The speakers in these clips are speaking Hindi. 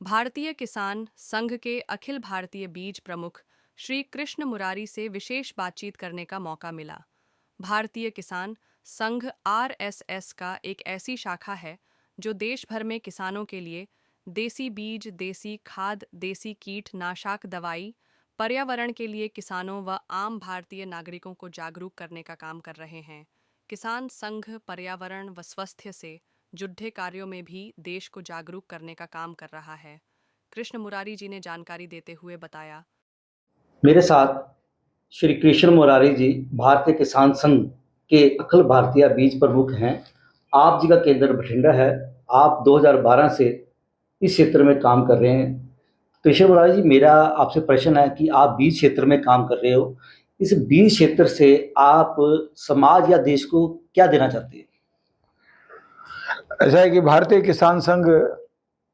भारतीय किसान संघ के अखिल भारतीय बीज प्रमुख श्री कृष्ण मुरारी से विशेष बातचीत करने का मौका मिला। भारतीय किसान संघ आरएसएस का एक ऐसी शाखा है जो देश भर में किसानों के लिए देसी बीज, देसी खाद, देसी कीटनाशक दवाई, पर्यावरण के लिए किसानों व आम भारतीय नागरिकों को जागरूक करने का काम कर रहे हैं। किसान संघ पर्यावरण व स्वास्थ्य से जुड़े कार्यों में भी देश को जागरूक करने का काम कर रहा है। कृष्ण मुरारी जी ने जानकारी देते हुए बताया, मेरे साथ श्री कृष्ण मुरारी जी भारतीय किसान संघ के अखिल भारतीय बीज प्रमुख हैं। आप जी का केंद्र बठिंडा है। आप 2012 से इस क्षेत्र में काम कर रहे हैं। कृष्ण मुरारी जी, मेरा आपसे प्रश्न है कि आप बीज क्षेत्र में काम कर रहे हो, इस बीज क्षेत्र से आप समाज या देश को क्या देना चाहते हैं? ऐसा है कि भारतीय किसान संघ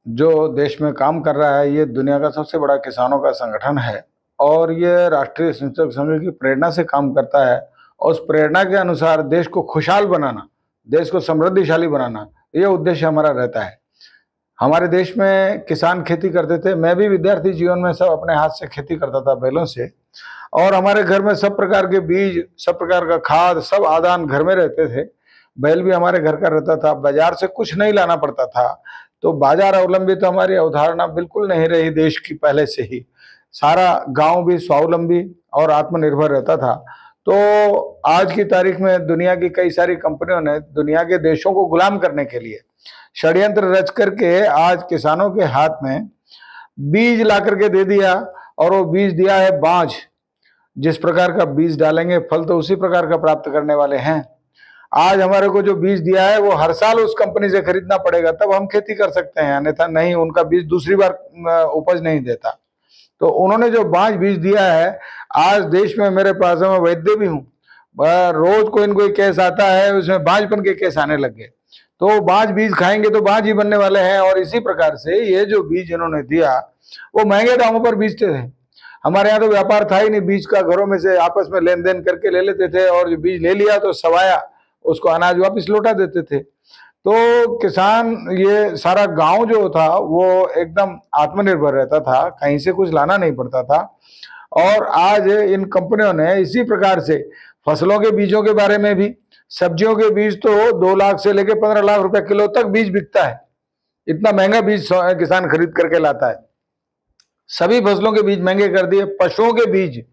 जो देश में काम कर रहा है, ये दुनिया का सबसे बड़ा किसानों का संगठन है और ये राष्ट्रीय स्वयंसेवक संघ की प्रेरणा से काम करता है। और उस प्रेरणा के अनुसार देश को खुशहाल बनाना, देश को समृद्धिशाली बनाना, ये उद्देश्य हमारा रहता है। हमारे देश में किसान खेती करते थे। मैं भी विद्यार्थी जीवन में सब अपने हाथ से खेती करता था बैलों से, और हमारे घर में सब प्रकार के बीज, सब प्रकार का खाद, सब आदान घर में रहते थे। बैल भी हमारे घर का रहता था। बाजार से कुछ नहीं लाना पड़ता था। तो बाजार अवलंबी तो हमारी अवधारणा बिल्कुल नहीं रही देश की पहले से ही। सारा गांव भी स्वावलंबी और आत्मनिर्भर रहता था। तो आज की तारीख में दुनिया की कई सारी कंपनियों ने दुनिया के देशों को गुलाम करने के लिए षड्यंत्र रच करके आज किसानों के हाथ में बीज ला करके दे दिया, और वो बीज दिया है बांझ। जिस प्रकार का बीज डालेंगे फल तो उसी प्रकार का प्राप्त करने वाले हैं। आज हमारे को जो बीज दिया है वो हर साल उस कंपनी से खरीदना पड़ेगा, तब हम खेती कर सकते हैं, अन्यथा नहीं। उनका बीज दूसरी बार उपज नहीं देता। तो उन्होंने जो बांझ बीज दिया है, आज देश में मेरे पास मैं वैद्य भी हूँ, रोज कोई न कोई केस आता है, उसमें बांझपन के केस आने लग गए। तो बांझ बीज खाएंगे तो बांझ ही बनने वाले हैं। और इसी प्रकार से ये जो बीज इन्होंने दिया वो महंगे दामों पर बेचते थे। हमारे यहाँ तो व्यापार था ही नहीं बीज का, घरों में से आपस में लेन देन करके ले लेते थे, और जो बीज ले लिया तो सवाया उसको अनाज वापस लौटा देते थे। तो किसान, ये सारा गांव जो था वो एकदम आत्मनिर्भर रहता था, कहीं से कुछ लाना नहीं पड़ता था। और आज इन कंपनियों ने इसी प्रकार से फसलों के बीजों के बारे में भी, सब्जियों के बीज तो 2 लाख से लेकर 15 लाख रुपए किलो तक बीज बिकता है। इतना महंगा बीज किसान खरीद करके लाता है। सभी फसलों के बीज महंगे कर दिए। पशुओं के बीज,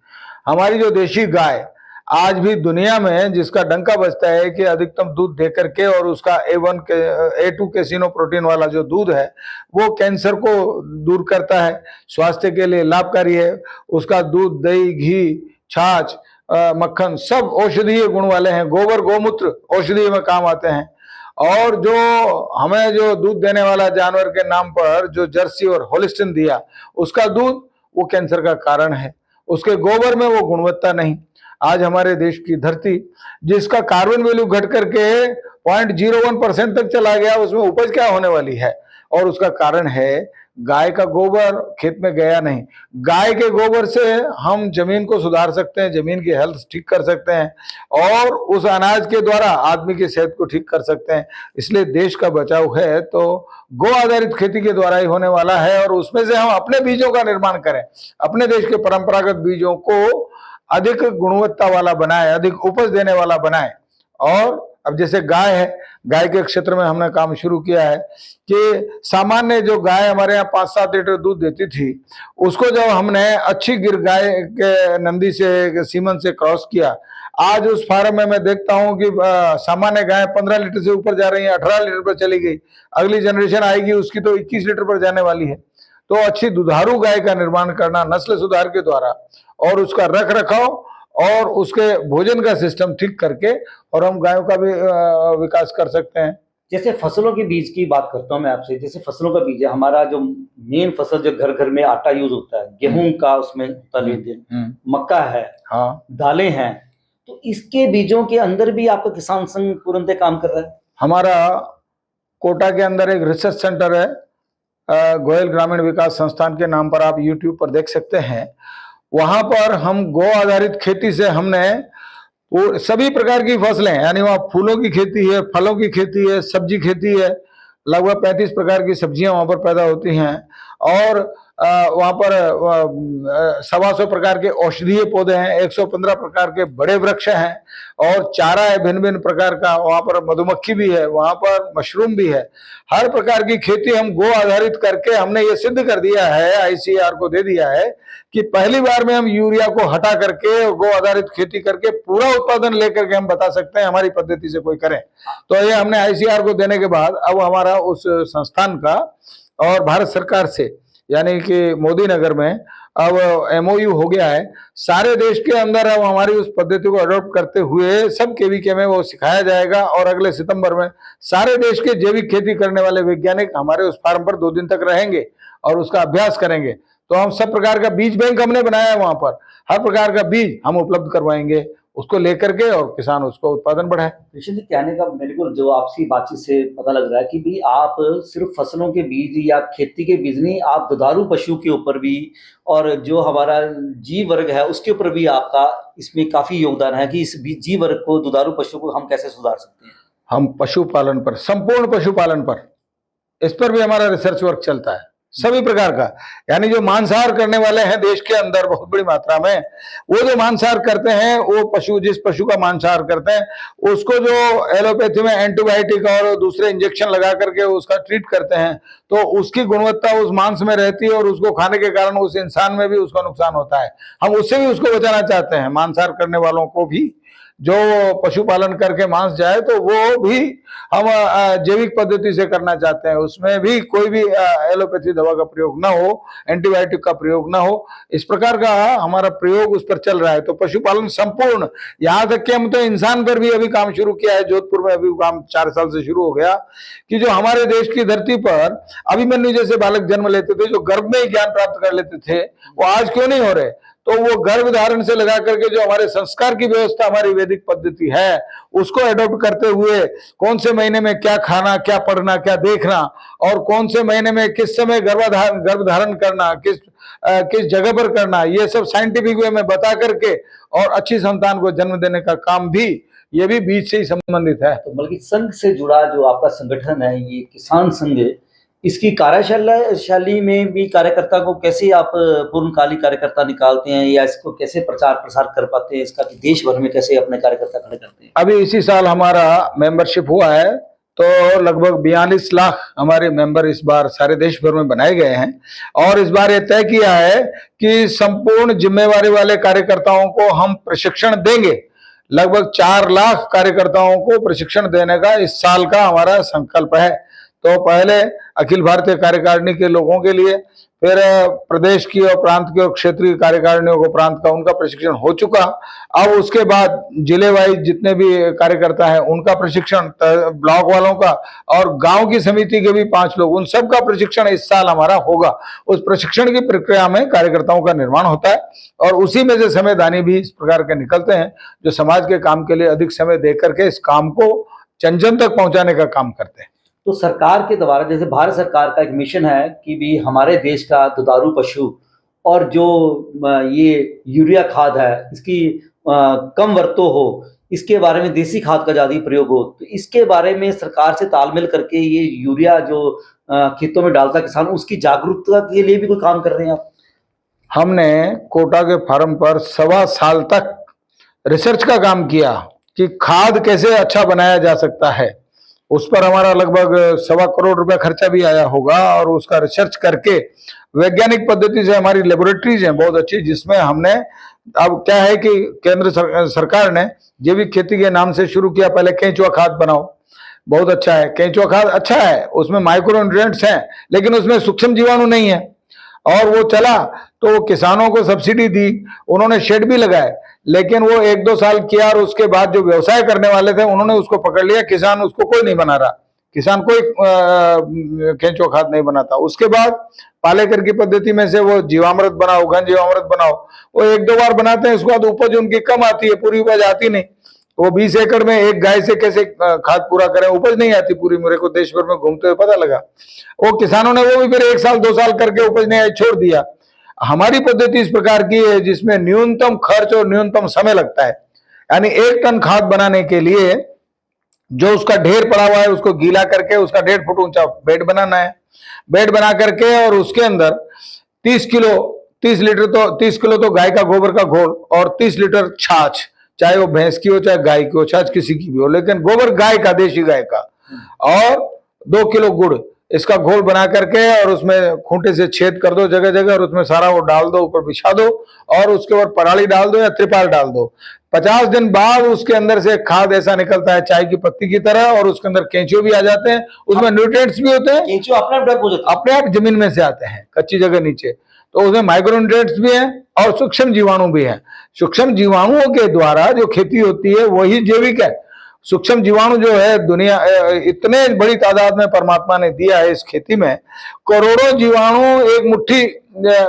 हमारी जो देशी गाय आज भी दुनिया में जिसका डंका बजता है कि अधिकतम दूध दे करके, और उसका A1 के A2 कैसिनो प्रोटीन वाला जो दूध है वो कैंसर को दूर करता है, स्वास्थ्य के लिए लाभकारी है। उसका दूध, दही, घी, छाछ, मक्खन सब औषधीय गुण वाले हैं। गोबर, गोमूत्र औषधि में काम आते हैं। और जो हमें जो दूध देने वाला जानवर के नाम पर जो जर्सी और होलिस्टीन दिया, उसका दूध वो कैंसर का कारण है। उसके गोबर में वो गुणवत्ता नहीं। आज हमारे देश की धरती जिसका कार्बन वैल्यू घट करके 0.01% तक चला गया, उसमें उपज क्या होने वाली है? और उसका कारण है गाय का गोबर खेत में गया नहीं। गाय के गोबर से हम जमीन को सुधार सकते हैं, जमीन की हेल्थ ठीक कर सकते हैं, और उस अनाज के द्वारा आदमी की सेहत को ठीक कर सकते हैं। इसलिए देश का बचाव है तो गो आधारित खेती के द्वारा ही होने वाला है। और उसमें से हम अपने बीजों का निर्माण करें, अपने देश के परंपरागत बीजों को अधिक गुणवत्ता वाला बनाए, अधिक उपज देने वाला बनाए। और अब जैसे गाय है, गाय के क्षेत्र में हमने काम शुरू किया है कि सामान्य जो गाय हमारे यहाँ 5-7 लीटर दूध देती थी, उसको जब हमने अच्छी गिर गाय के नंदी से, सीमन से क्रॉस किया, आज उस फार्म में मैं देखता हूँ कि सामान्य गाय 15 लीटर से ऊपर जा रही है, 18 लीटर पर चली गई। अगली जनरेशन आएगी उसकी तो 21 लीटर पर जाने वाली है। तो अच्छी दुधारू गाय का निर्माण करना नस्ल सुधार के द्वारा, और उसका रख रखाव और उसके भोजन का सिस्टम ठीक करके, और हम गायों का भी विकास कर सकते हैं। जैसे फसलों के बीज की बात करता हूँ मैं आपसे। जैसे फसलों का बीज है, हमारा जो मेन फसल जो घर घर में आटा यूज होता है, गेहूं का उसमें होता है, मक्का है, हाँ, दालें हैं, तो इसके बीजों के अंदर भी आपका किसान संघ तुरंत काम कर रहा है। हमारा कोटा के अंदर एक रिसर्च सेंटर है, गोयल ग्रामीण विकास संस्थान के नाम पर, आप यूट्यूब पर देख सकते हैं। वहां पर हम गो आधारित खेती से हमने वो सभी प्रकार की फसलें, यानी वहाँ फूलों की खेती है, फलों की खेती है, सब्जी खेती है, लगभग 35 प्रकार की सब्जियां वहां पर पैदा होती हैं और वहां पर 125 प्रकार के औषधीय पौधे हैं, 115 प्रकार के बड़े वृक्ष हैं और चारा है भिन्न भिन्न प्रकार का। वहां पर मधुमक्खी भी है, वहां पर मशरूम भी है। हर प्रकार की खेती हम गो आधारित करके हमने ये सिद्ध कर दिया है, आईसीआर को दे दिया है कि पहली बार में हम यूरिया को हटा करके गो आधारित खेती करके पूरा उत्पादन लेकर के हम बता सकते हैं हमारी पद्धति से कोई करें। तो ये हमने आईसीआर को देने के बाद अब हमारा उस संस्थान का और भारत सरकार से यानी कि मोदी नगर में अब एमओयू हो गया है। सारे देश के अंदर अब हमारी उस पद्धति को अडॉप्ट करते हुए सब केवीके में वो सिखाया जाएगा और अगले सितंबर में सारे देश के जैविक खेती करने वाले वैज्ञानिक हमारे उस फार्म पर 2 दिन तक रहेंगे और उसका अभ्यास करेंगे। तो हम सब प्रकार का बीज बैंक हमने बनाया है, वहां पर हर प्रकार का बीज हम उपलब्ध करवाएंगे उसको लेकर के और किसान उसको उत्पादन बढ़ाए। कृष्ण जी, कहने का मेरे को जो आपसी बातचीत से पता लग रहा है कि भी आप सिर्फ फसलों के बीज या खेती के बीज नहीं, आप दुधारू पशु के ऊपर भी और जो हमारा जीव वर्ग है उसके ऊपर भी आपका इसमें काफी योगदान है कि इस जीव वर्ग को, दुधारू पशु को हम कैसे सुधार सकते हैं। हम पशुपालन पर, संपूर्ण पशुपालन पर, इस पर भी हमारा रिसर्च वर्क चलता है सभी प्रकार का। यानी जो मांसाहार करने वाले हैं देश के अंदर बहुत बड़ी मात्रा में, वो जो मांसाहार करते हैं, वो पशु जिस पशु का मांसाहार करते हैं उसको जो एलोपैथी में एंटीबायोटिक और दूसरे इंजेक्शन लगा करके उसका ट्रीट करते हैं तो उसकी गुणवत्ता उस मांस में रहती है और उसको खाने के कारण उस इंसान में भी उसका नुकसान होता है। हम उससे भी उसको बचाना चाहते हैं। मांसाहार करने वालों को भी जो पशुपालन करके मांस जाए तो वो भी हम जैविक पद्धति से करना चाहते हैं, उसमें भी कोई भी एलोपैथी दवा का प्रयोग ना हो, एंटीबायोटिक का प्रयोग ना हो, इस प्रकार का हमारा प्रयोग उस पर चल रहा है। तो पशुपालन संपूर्ण, यहाँ तक कि हम तो इंसान पर भी अभी काम शुरू किया है। जोधपुर में अभी काम 4 साल से शुरू हो गया कि जो हमारे देश की धरती पर अभिमन्यु जैसे बालक जन्म लेते थे, जो गर्भ में ही ज्ञान प्राप्त कर लेते थे, वो आज क्यों नहीं हो रहे। तो वो गर्भ धारण से लगा करके जो हमारे संस्कार की व्यवस्था हमारी वैदिक पद्धति है उसको एडॉप्ट करते हुए कौन से महीने में क्या खाना, क्या पढ़ना, क्या देखना और कौन से महीने में किस समय गर्भ धारण करना, किस जगह पर करना, ये सब साइंटिफिक वे में बता करके और अच्छी संतान को जन्म देने का काम भी ये भी बीज से ही संबंधित है। तो बल्कि संघ से जुड़ा जो आपका संगठन है ये किसान संघ, इसकी कार्यशैली में भी कार्यकर्ता को कैसे आप पूर्णकाली कार्यकर्ता निकालते हैं या इसको कैसे प्रचार प्रसार कर पाते हैं इसका, कि देश भर में कैसे अपने कार्यकर्ता खड़े करते हैं। अभी इसी साल हमारा मेंबरशिप हुआ है तो लगभग 42 लाख हमारे मेंबर इस बार सारे देश भर में बनाए गए हैं और इस बार ये तय किया है कि संपूर्ण जिम्मेवारी वाले कार्यकर्ताओं को हम प्रशिक्षण देंगे। लगभग 4 लाख कार्यकर्ताओं को प्रशिक्षण देने का इस साल का हमारा संकल्प है। तो पहले अखिल भारतीय कार्यकारिणी के लोगों के लिए, फिर प्रदेश की और प्रांत की और क्षेत्रीय कार्यकारिणियों को प्रांत का उनका प्रशिक्षण हो चुका। अब उसके बाद जिले वाइज जितने भी कार्यकर्ता हैं उनका प्रशिक्षण, ब्लॉक वालों का और गांव की समिति के भी 5 लोग, उन सबका प्रशिक्षण इस साल हमारा होगा। उस प्रशिक्षण की प्रक्रिया में कार्यकर्ताओं का निर्माण होता है और उसी में से समयदानी भी इस प्रकार के निकलते हैं जो समाज के काम के लिए अधिक समय दे करके इस काम को जन जन तक पहुंचाने का काम करते हैं। तो सरकार के द्वारा, जैसे भारत सरकार का एक मिशन है कि भी हमारे देश का दुधारू पशु और जो ये यूरिया खाद है इसकी कम वरतों हो, इसके बारे में देसी खाद का ज़्यादा प्रयोग हो, तो इसके बारे में सरकार से तालमेल करके ये यूरिया जो खेतों में डालता किसान, उसकी जागरूकता के लिए भी कोई काम कर रहे हैं आप। हमने कोटा के फार्म पर 1.25 साल तक रिसर्च का काम किया कि खाद कैसे अच्छा बनाया जा सकता है। उस पर हमारा लगभग 1.25 करोड़ रुपया खर्चा भी आया होगा और उसका रिसर्च करके वैज्ञानिक पद्धति से हमारी लेबोरेटरीज हैं बहुत अच्छी, जिसमें हमने, अब क्या है कि केंद्र सरकार ने जैविक खेती के नाम से शुरू किया। पहले केंचुआ खाद बनाओ, बहुत अच्छा है, केंचुआ खाद अच्छा है, उसमें माइक्रो न्यूट्रिएंट्स हैं लेकिन उसमें सूक्ष्म जीवाणु नहीं है और वो चला तो किसानों को सब्सिडी दी, उन्होंने शेड भी लगाए, लेकिन वो 1-2 साल किया और उसके बाद जो व्यवसाय करने वाले थे उन्होंने उसको पकड़ लिया। किसान उसको कोई नहीं बना रहा, किसान कोई केंचुआ खाद नहीं बनाता। उसके बाद पालेकर की पद्धति में से वो जीवामृत बनाओ, घन जीवामृत बनाओ, वो 1-2 बार बनाते हैं, उसके बाद उपज उनकी कम आती है, पूरी उपज आती नहीं। वो 20 एकड़ में एक गाय से कैसे खाद पूरा करें, उपज नहीं आती पूरी। मेरे को देश भर में घूमते हुए पता लगा वो किसानों ने वो भी फिर 1 साल 2 साल करके उपज नहीं आई, छोड़ दिया। हमारी पद्धति इस प्रकार की है जिसमें न्यूनतम खर्च और न्यूनतम समय लगता है। यानी 1 टन खाद बनाने के लिए जो उसका ढेर पड़ा हुआ है उसको गीला करके उसका 1.5 फुट ऊंचा बेड बनाना है। बेड बना करके और उसके अंदर 30 किलो 30 किलो तो गाय का गोबर का घोल और 30 लीटर छाछ, चाहे वो भैंस की हो चाहे गाय की हो, छाछ किसी की भी हो, लेकिन गोबर गाय का, देशी गाय का, और 2 किलो गुड़, इसका घोल बना करके और उसमें खूंटे से छेद कर दो जगह जगह और उसमें सारा वो डाल दो, ऊपर बिछा दो और उसके ऊपर पराली डाल दो या त्रिपाल डाल दो। 50 दिन बाद उसके अंदर से खाद ऐसा निकलता है चाय की पत्ती की तरह, और उसके अंदर केंचुए भी आ जाते हैं, उसमें न्यूट्रिएंट्स भी होते हैं, केंचुए अपने आप जमीन में से आते हैं कच्ची जगह नीचे, तो उसमें माइक्रो न्यूट्रिएंट्स भी हैं और सूक्ष्म जीवाणु भी हैं। सूक्ष्म जीवाणुओं के द्वारा जो खेती होती है वही जैविक है। सूक्ष्म जीवाणु जो है दुनिया इतने बड़ी तादाद में परमात्मा ने दिया है इस खेती में, करोड़ों जीवाणु एक मुट्ठी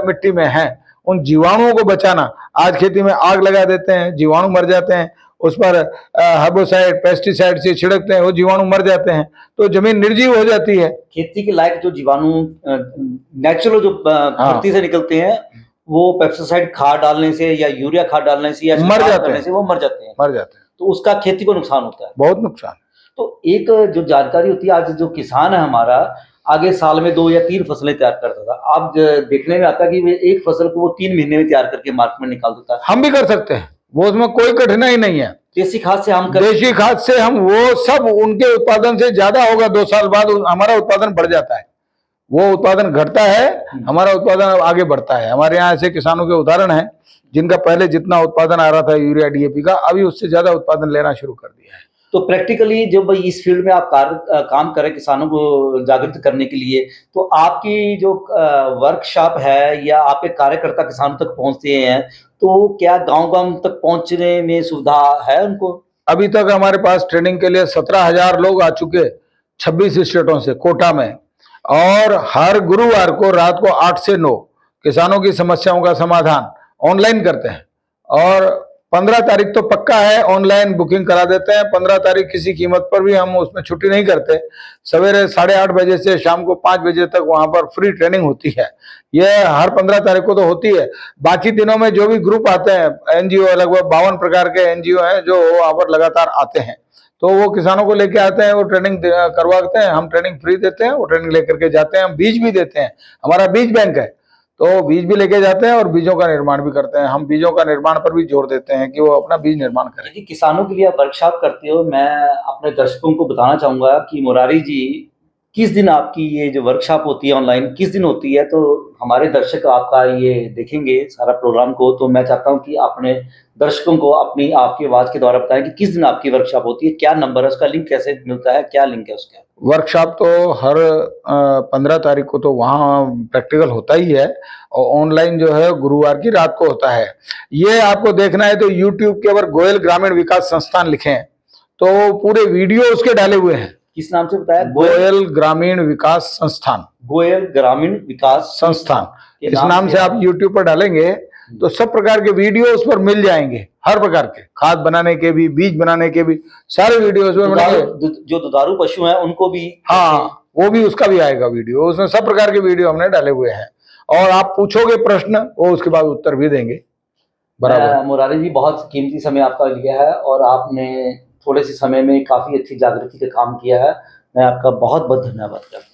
मिट्टी में हैं। उन जीवाणुओं को बचाना, आज खेती में आग लगा देते हैं, जीवाणु मर जाते हैं, उस पर हर्बोसाइड पेस्टिसाइड से छिड़कते हैं, वो जीवाणु मर जाते हैं, तो जमीन निर्जीव हो जाती है। खेती के लायक जो जीवाणु नेचुरल जो धरती से निकलते हैं वो पेस्टिसाइड खाद डालने से या यूरिया खाद डालने से या मर जाते हैं, वो मर जाते हैं, तो उसका खेती को नुकसान होता है, बहुत नुकसान। तो एक जो जानकारी होती है, आज जो किसान है हमारा आगे साल में 2 या 3 फसलें तैयार करता था, अब देखने में आता है कि वे एक फसल को वो 3 महीने में तैयार करके मार्केट में निकाल देता है। हम भी कर सकते हैं, वो उसमें कोई कठिनाई नहीं है। देसी खाद से देशी खाद से हम वो सब उनके उत्पादन से ज्यादा होगा, 2 साल बाद हमारा उत्पादन बढ़ जाता है, वो उत्पादन घटता है, हमारा उत्पादन आगे बढ़ता है। हमारे यहाँ ऐसे किसानों के उदाहरण हैं जिनका पहले जितना उत्पादन आ रहा था यूरिया डीएपी का, अभी उससे ज्यादा उत्पादन लेना शुरू कर दिया है। तो प्रैक्टिकली जब इस फील्ड में आप काम करें किसानों को जागृत करने के लिए, तो आपकी जो वर्कशॉप है या आपके कार्यकर्ता किसानों तक पहुंचते हैं, तो क्या गांव-गांव तक पहुंचने में सुविधा है उनको? अभी तक हमारे पास ट्रेनिंग के लिए 17,000 लोग आ चुके 26 स्टेटों से कोटा में, और हर गुरुवार को रात को 8 से 9 किसानों की समस्याओं का समाधान ऑनलाइन करते हैं, और 15 तारीख तो पक्का है, ऑनलाइन बुकिंग करा देते हैं। 15 तारीख किसी कीमत पर भी हम उसमें छुट्टी नहीं करते। सवेरे 8:30 बजे से शाम को 5 बजे तक वहां पर फ्री ट्रेनिंग होती है। यह हर 15 तारीख को तो होती है। बाकी दिनों में जो भी ग्रुप आते हैं, एनजीओ, लगभग 52 प्रकार के एनजीओ हैं जो वहां पर लगातार आते हैं, तो वो किसानों को लेके आते हैं, वो ट्रेनिंग करवाते हैं, हम ट्रेनिंग फ्री देते हैं, वो ट्रेनिंग लेकर के जाते हैं। हम बीज भी देते हैं, हमारा बीज बैंक है, तो बीज भी लेके जाते हैं और बीजों का निर्माण भी करते हैं। हम बीजों का निर्माण पर भी जोर देते हैं कि वो अपना बीज निर्माण करें। यदि किसानों के लिए आप वर्कशॉप करते हो, मैं अपने दर्शकों को बताना चाहूंगा कि मुरारी जी, किस दिन आपकी ये जो वर्कशॉप होती है ऑनलाइन, किस दिन होती है, तो हमारे दर्शक आपका ये देखेंगे सारा प्रोग्राम को, तो मैं चाहता हूँ कि अपने दर्शकों को अपनी आपकी आवाज के द्वारा बताएं कि किस दिन आपकी वर्कशॉप होती है, क्या नंबर है उसका, लिंक कैसे मिलता है, क्या लिंक है उसका? वर्कशॉप तो हर 15 तारीख को तो वहाँ प्रैक्टिकल होता ही है, और ऑनलाइन जो है गुरुवार की रात को होता है। ये आपको देखना है तो यूट्यूब के ऊपर गोयल ग्रामीण विकास संस्थान लिखें तो पूरे वीडियो उसके डाले हुए हैं। किस नाम से बताया? गोयल ग्रामीण विकास संस्थान। गोयल ग्रामीण विकास संस्थान इस नाम से आप यूट्यूब पर डालेंगे तो सब प्रकार के वीडियो उस पर मिल जाएंगे, हर प्रकार के, खाद बनाने के भी, बीज बनाने के भी, सारे वीडियो उसमें मिलेंगे। जो दुधारू पशु हैं उनको भी, हाँ, वो भी, उसका भी आएगा वीडियो, उसमें सब प्रकार के वीडियो हमने डाले हुए हैं, और आप पूछोगे प्रश्न वो उसके बाद उत्तर भी देंगे। बराबर। मुरारी जी, बहुत कीमती समय आपका लिया है और आपने थोड़े से समय में काफी अच्छी जागृति का काम किया है। मैं आपका बहुत बहुत धन्यवाद करता हूँ।